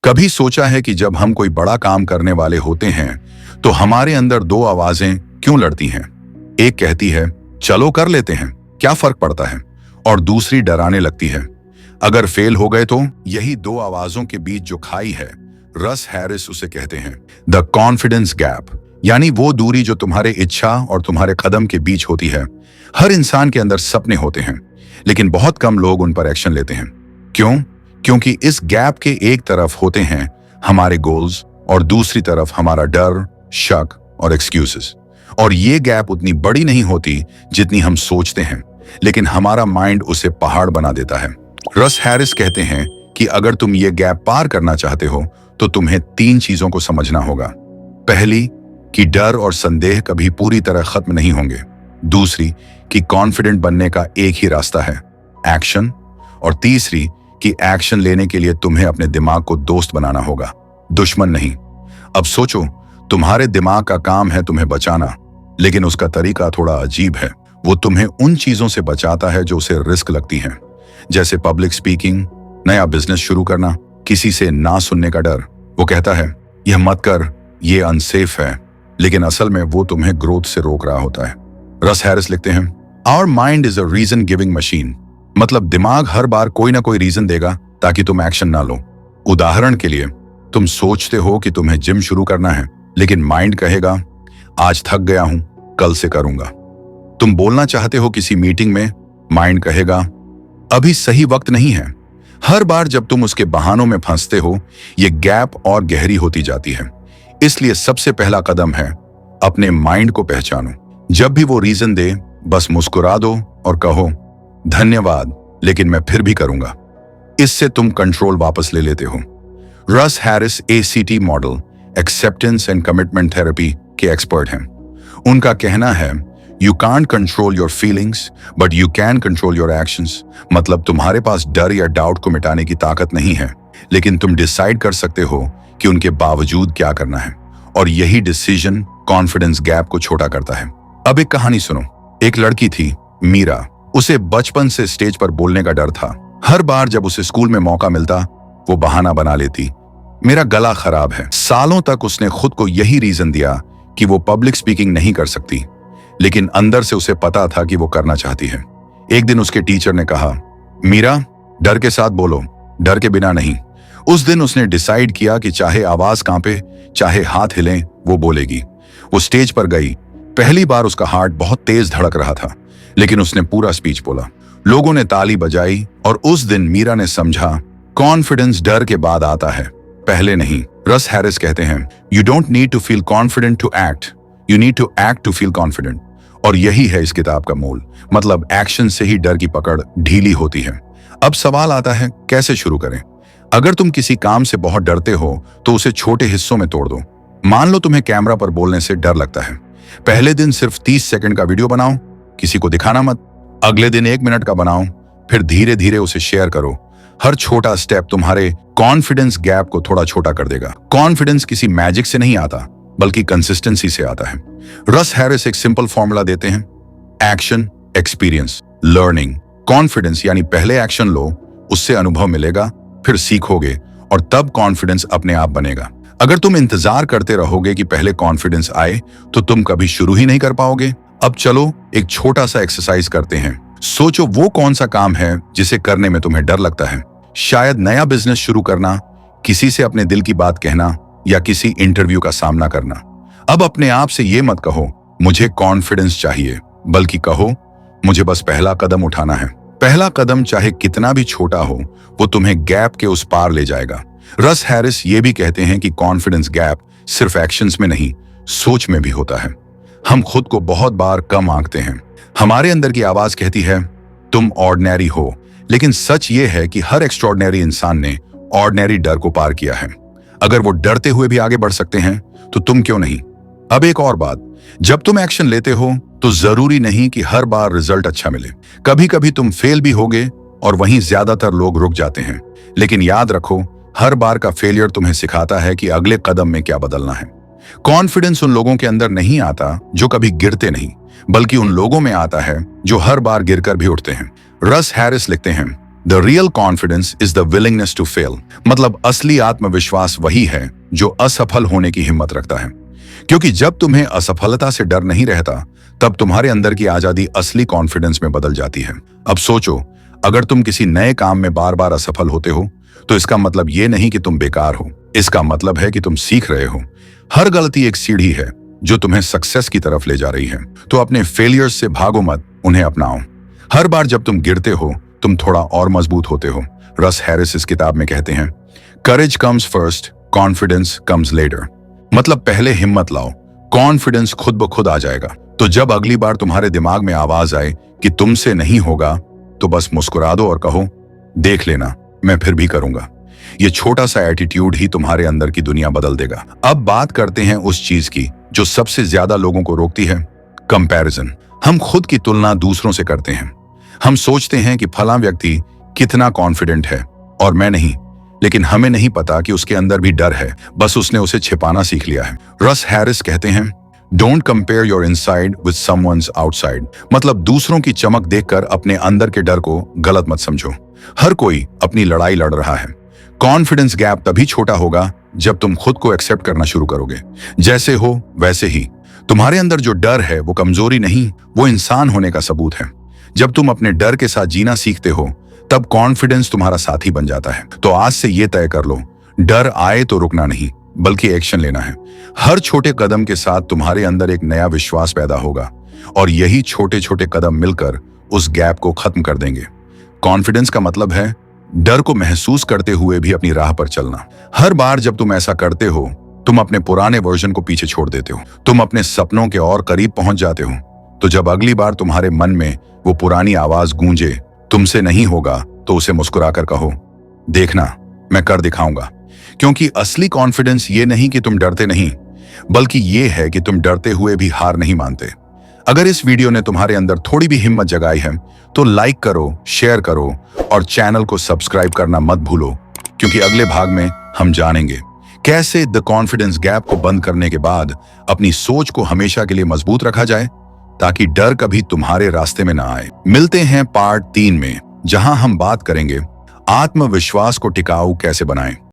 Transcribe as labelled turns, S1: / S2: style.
S1: कभी सोचा है कि जब हम कोई बड़ा काम करने वाले होते हैं तो हमारे अंदर दो आवाजें क्यों लड़ती हैं? एक कहती है चलो कर लेते हैं, क्या फर्क पड़ता है, और दूसरी डराने लगती है अगर फेल हो गए तो। यही दो आवाजों के बीच जो खाई है, रस हैरिस उसे कहते हैं द कॉन्फिडेंस गैप, यानी वो दूरी जो तुम्हारे इच्छा और तुम्हारे कदम के बीच होती है। हर इंसान के अंदर सपने होते हैं, लेकिन बहुत कम लोग उन पर एक्शन लेते हैं। क्यों? क्योंकि इस गैप के एक तरफ होते हैं हमारे गोल्स और दूसरी तरफ हमारा डर, शक और एक्सक्यूजेस। और ये गैप उतनी बड़ी नहीं होती जितनी हम सोचते हैं, लेकिन हमारा माइंड उसे पहाड़ बना देता है। रस हैरिस कहते हैं कि अगर तुम ये गैप पार करना चाहते हो तो तुम्हें 3 चीजों को समझना होगा। पहली, कि डर और संदेह कभी पूरी तरह खत्म नहीं होंगे। दूसरी, कि कॉन्फिडेंट बनने का एक ही रास्ता है, एक्शन। और तीसरी, कि एक्शन लेने के लिए तुम्हें अपने दिमाग को दोस्त बनाना होगा, दुश्मन नहीं। अब सोचो, तुम्हारे दिमाग का काम है तुम्हें बचाना, लेकिन उसका तरीका थोड़ा अजीब है। वो तुम्हें उन चीजों से बचाता है जो उसे रिस्क लगती हैं, जैसे पब्लिक स्पीकिंग, नया बिजनेस शुरू करना, किसी से ना सुनने का डर। वो कहता है यह मत कर, ये अनसेफ है, लेकिन असल में वो तुम्हें ग्रोथ से रोक रहा होता है। रस हैरिस लिखते हैं our mind is a reason giving machine, मतलब दिमाग हर बार कोई ना कोई रीजन देगा ताकि तुम एक्शन ना लो। उदाहरण के लिए, तुम सोचते हो कि तुम्हें जिम शुरू करना है, लेकिन माइंड कहेगा आज थक गया हूं, कल से करूंगा। तुम बोलना चाहते हो किसी मीटिंग में, माइंड कहेगा अभी सही वक्त नहीं है। हर बार जब तुम उसके बहानों में फंसते हो, ये गैप और गहरी होती जाती है। इसलिए सबसे पहला कदम है अपने माइंड को पहचानो। जब भी वो रीजन दे, बस मुस्कुरा दो और कहो धन्यवाद, लेकिन मैं फिर भी करूंगा। इससे तुम कंट्रोल वापस ले लेते हो। रस Harris ACT model, acceptance and commitment therapy के एक्सपर्ट हैं। उनका कहना है you can't control your feelings but you can control your actions. मतलब तुम्हारे पास डर या डाउट को मिटाने की ताकत नहीं है, लेकिन तुम डिसाइड कर सकते हो कि उनके बावजूद क्या करना है, और यही डिसीजन कॉन्फिडेंस गैप को छोटा करता है। अब एक कहानी सुनो। एक लड़की थी मीरा। उसे बचपन से स्टेज पर बोलने का डर था। हर बार जब उसे स्कूल में मौका मिलता, वो बहाना बना लेती, मेरा गला खराब है। सालों तक उसने खुद को यही रीजन दिया कि वो पब्लिक स्पीकिंग नहीं कर सकती, लेकिन अंदर से उसे पता था कि वो करना चाहती है। एक दिन उसके टीचर ने कहा मीरा, डर के साथ बोलो, डर के बिना नहीं। उस दिन उसने डिसाइड किया कि चाहे आवाज कांपे, चाहे हाथ हिलें, वो बोलेगी। वो स्टेज पर गई। पहली बार उसका हार्ट बहुत तेज धड़क रहा था, लेकिन उसने पूरा स्पीच बोला। लोगों ने ताली बजाई, और उस दिन मीरा ने समझा कॉन्फिडेंस डर के बाद आता है, पहले नहीं। रस हैरिस कहते हैं you don't need to feel confident to act, you need to act to feel confident. और यही है इस किताब का मूल, मतलब एक्शन से ही डर की पकड़ ढीली होती है। अब सवाल आता है कैसे शुरू करें? अगर तुम किसी काम से बहुत डरते हो तो उसे छोटे हिस्सों में तोड़ दो। मान लो तुम्हें कैमरा पर बोलने से डर लगता है। पहले दिन सिर्फ 30 सेकंड का वीडियो बनाओ, किसी को दिखाना मत। अगले दिन 1 मिनट का बनाओ, फिर धीरे धीरे उसे शेयर करो। हर छोटा स्टेप तुम्हारे कॉन्फिडेंस गैप को थोड़ा छोटा कर देगा। कॉन्फिडेंस किसी मैजिक से नहीं आता, बल्कि कंसिस्टेंसी से आता है। रस हैरिस एक सिंपल फॉर्मूला देते हैं, एक्शन, एक्सपीरियंस, लर्निंग। कॉन्फिडेंस यानी पहले एक्शन लो, उससे अनुभव मिलेगा, फिर सीखोगे, और तब कॉन्फिडेंस अपने आप बनेगा। अगर तुम इंतजार करते रहोगे कि पहले कॉन्फिडेंस आए, तो तुम कभी शुरू ही नहीं कर पाओगे। अब चलो एक छोटा सा एक्सरसाइज करते हैं। सोचो वो कौन सा काम है जिसे करने में तुम्हें डर लगता है। शायद नया बिजनेस शुरू करना, किसी से अपने दिल की बात कहना, या किसी इंटरव्यू का सामना करना। अब अपने आप से ये मत कहो मुझे कॉन्फिडेंस चाहिए, बल्कि कहो मुझे बस पहला कदम उठाना है। पहला कदम चाहे कितना भी छोटा हो, वो तुम्हें गैप के उस पार ले जाएगा। रस हैरिस ये भी कहते हैं कि कॉन्फिडेंस गैप सिर्फ एक्शंस में नहीं, सोच में भी होता है। हम खुद को बहुत बार कम आंकते हैं। हमारे अंदर की आवाज कहती है तुम ऑर्डिनरी हो, लेकिन सच ये है कि हर एक्स्ट्रॉर्डिनरी इंसान ने ऑर्डिनरी डर को पार किया है। अगर वो डरते हुए भी आगे बढ़ सकते हैं, तो तुम क्यों नहीं? अब एक और बात, जब तुम एक्शन लेते हो तो जरूरी नहीं कि हर बार रिजल्ट अच्छा मिले। कभी कभी तुम फेल भी होगे, और वहीं ज्यादातर लोग रुक जाते हैं। लेकिन याद रखो, हर बार का फेलियर तुम्हें सिखाता है कि अगले कदम में क्या बदलना है। कॉन्फिडेंस उन लोगों के अंदर नहीं आता जो कभी गिरते नहीं, बल्कि उन लोगों में आता है जो हर बार गिरकर भी उठते हैं। रस हैरिस लिखते हैं the real confidence is the willingness to fail. मतलब असली आत्मविश्वास वही है जो असफल होने की हिम्मत रखता है, क्योंकि जब तुम्हें असफलता से डर नहीं रहता तब तुम्हारे अंदर की आजादी असली कॉन्फिडेंस में बदल जाती है। अब सोचो, अगर तुम किसी नए काम में बार बार असफल होते हो तो इसका मतलब ये नहीं कि तुम बेकार हो, इसका मतलब है कि तुम सीख रहे हो। हर गलती एक सीढ़ी है जो तुम्हें सक्सेस की तरफ ले जा रही है। तो अपने फेलियर्स से भागो मत, उन्हें अपनाओ। हर बार जब तुम गिरते हो तुम थोड़ा और मजबूत होते हो। रस हैरिस इस किताब में कहते हैं, courage comes first, confidence comes later. मतलब पहले हिम्मत लाओ, कॉन्फिडेंस खुद ब खुद आ जाएगा। तो जब अगली बार तुम्हारे दिमाग में आवाज आए कि तुमसे नहीं होगा, तो बस मुस्कुरा दो और कहो, देख लेना, मैं फिर भी करूंगा। ये छोटा सा एटीट्यूड ही तुम्हारे अंदर की दुनिया बदल देगा। अब बात करते हैं उस चीज की जो सबसे ज्यादा लोगों को रोकती है, कंपैरिजन। हम खुद की तुलना दूसरों से करते हैं। हम सोचते हैं कि फला व्यक्ति कितना कॉन्फिडेंट है और मैं नहीं, लेकिन हमें नहीं पता कि उसके अंदर भी डर है, बस उसने उसे छिपाना सीख लिया है। रस हैरिस कहते हैं, don't compare your inside with someone's outside. मतलब दूसरों की चमक देखकर अपने अंदर के डर को गलत मत समझो। हर कोई अपनी लड़ाई लड़ रहा है। कॉन्फिडेंस गैप तभी छोटा होगा जब तुम खुद को एक्सेप्ट करना शुरू करोगे, जैसे हो वैसे ही। तुम्हारे अंदर जो डर है वो कमजोरी नहीं, वो इंसान होने का सबूत है। जब तुम अपने डर के साथ जीना सीखते हो तब कॉन्फिडेंस तुम्हारा साथी बन जाता है। तो आज से ये तय कर लो, डर आए तो रुकना नहीं बल्कि एक्शन लेना है। हर छोटे कदम के साथ तुम्हारे अंदर एक नया विश्वास पैदा होगा और यही छोटे छोटे कदम मिलकर उस गैप को खत्म कर देंगे। कॉन्फिडेंस का मतलब है डर को महसूस करते हुए भी अपनी राह पर चलना। हर बार जब तुम ऐसा करते हो तुम अपने पुराने वर्जन को पीछे छोड़ देते हो, तुम अपने सपनों के और करीब पहुंच जाते हो। तो जब अगली बार तुम्हारे मन में वो पुरानी आवाज गूंजे, तुमसे नहीं होगा, तो उसे मुस्कुराकर कहो, देखना, मैं कर दिखाऊंगा। क्योंकि असली कॉन्फिडेंस ये नहीं कि तुम डरते नहीं, बल्कि ये है कि तुम डरते हुए भी हार नहीं मानते। अगर इस वीडियो ने तुम्हारे अंदर थोड़ी भी हिम्मत जगाई है तो लाइक करो, शेयर करो और चैनल को सब्सक्राइब करना मत भूलो, क्योंकि अगले भाग में हम जानेंगे कैसे द कॉन्फिडेंस गैप को बंद करने के बाद अपनी सोच को हमेशा के लिए मजबूत रखा जाए, ताकि डर कभी तुम्हारे रास्ते में ना आए। मिलते हैं पार्ट 3 में, जहां हम बात करेंगे आत्मविश्वास को टिकाऊ कैसे बनाएं।